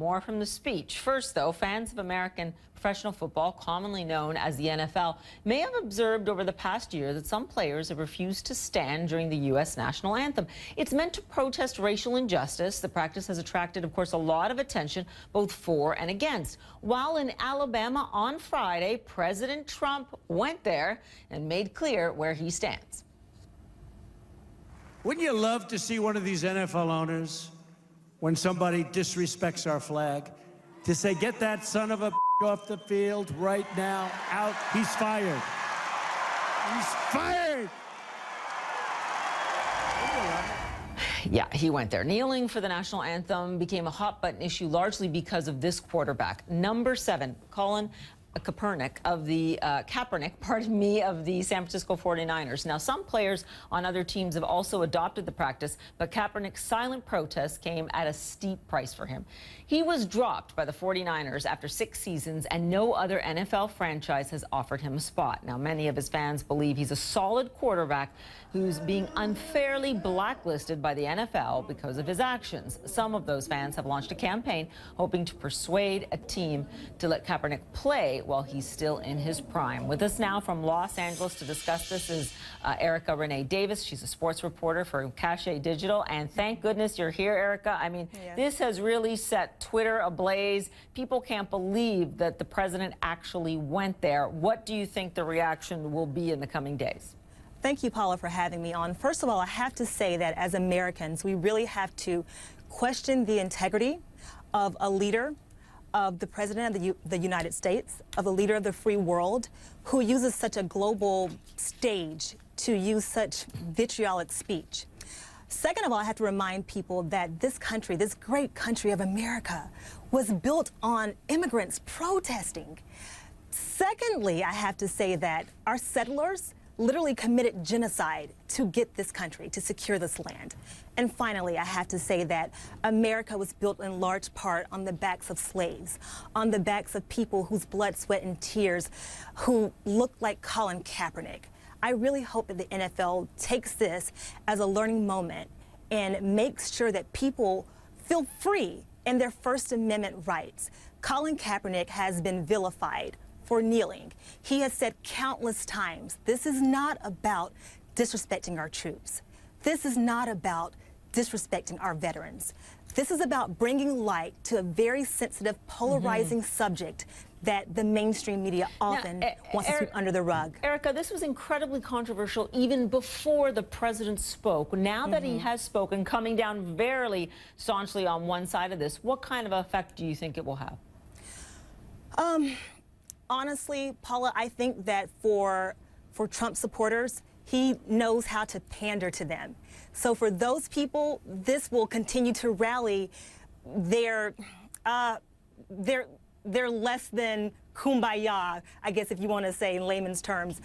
More from the speech. First, though, fans of American professional football, commonly known as the NFL, may have observed over the past year that some players have refused to stand during the U.S. National Anthem. It's meant to protest racial injustice. The practice has attracted, of course, a lot of attention, both for and against. While in Alabama on Friday, President Trump went there and made clear where he stands. Wouldn't you love to see one of these NFL owners, when somebody disrespects our flag, to say, get that son of a off the field right now, out, he's fired. He's fired! Yeah, he went there. Kneeling for the national anthem became a hot-button issue largely because of this quarterback. Number 7, Colin Kaepernick of the of the San Francisco 49ers. Now, some players on other teams have also adopted the practice, but Kaepernick's silent protest came at a steep price for him. He was dropped by the 49ers after 6 seasons, and no other NFL franchise has offered him a spot. Now, many of his fans believe he's a solid quarterback who's being unfairly blacklisted by the NFL because of his actions. Some of those fans have launched a campaign hoping to persuade a team to let Kaepernick play while he's still in his prime. With us now from Los Angeles to discuss this is Renee Davis. She's a sports reporter for Cache Digital, and thank goodness you're here, Erica. I mean, This has really set Twitter ablaze. People can't believe that the president actually went there. What do you think the reaction will be in the coming days? Thank you, Paula, for having me on. First of all, I have to say that as Americans, we really have to question the integrity of a leader, of the president of the United States, of a leader of the free world, who uses such a global stage to use such vitriolic speech. Second of all, I have to remind people that this country, this great country of America, was built on immigrants protesting. Secondly, I have to say that our settlers literally committed genocide to get this country, to secure this land. And finally, I have to say that America was built in large part on the backs of slaves, on the backs of people whose blood, sweat, and tears who look like Colin Kaepernick. I really hope that the NFL takes this as a learning moment and makes sure that people feel free in their First Amendment rights. Colin Kaepernick has been vilified for kneeling. He has said countless times, this is not about disrespecting our troops. This is not about disrespecting our veterans. This is about bringing light to a very sensitive, polarizing subject that the mainstream media often wants to sweep under the rug. Erica, this was incredibly controversial even before the president spoke. Now that he has spoken, coming down very staunchly on one side of this, what kind of effect do you think it will have? Honestly, Paula, I think that for Trump supporters, he knows how to pander to them. So for those people, this will continue to rally their less than kumbaya, I guess if you want to say in layman's terms,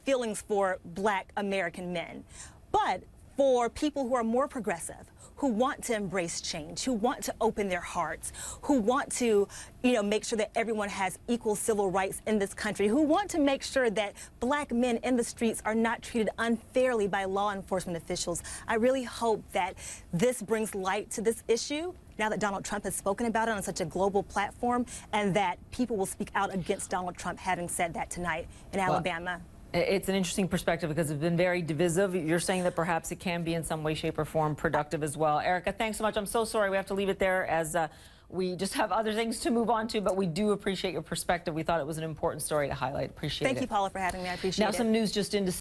feelings for Black American men. But for people who are more progressive, who want to embrace change, who want to open their hearts, who want to, make sure that everyone has equal civil rights in this country, who want to make sure that Black men in the streets are not treated unfairly by law enforcement officials. I really hope that this brings light to this issue now that Donald Trump has spoken about it on such a global platform, and that people will speak out against Donald Trump having said that tonight in Alabama. It's an interesting perspective because it's been very divisive. You're saying that perhaps it can be in some way, shape, or form productive as well. Erica, thanks so much. I'm so sorry we have to leave it there as we just have other things to move on to, but we do appreciate your perspective. We thought it was an important story to highlight. Appreciate it. Thank you, Paula, for having me. I appreciate it. Now some news just into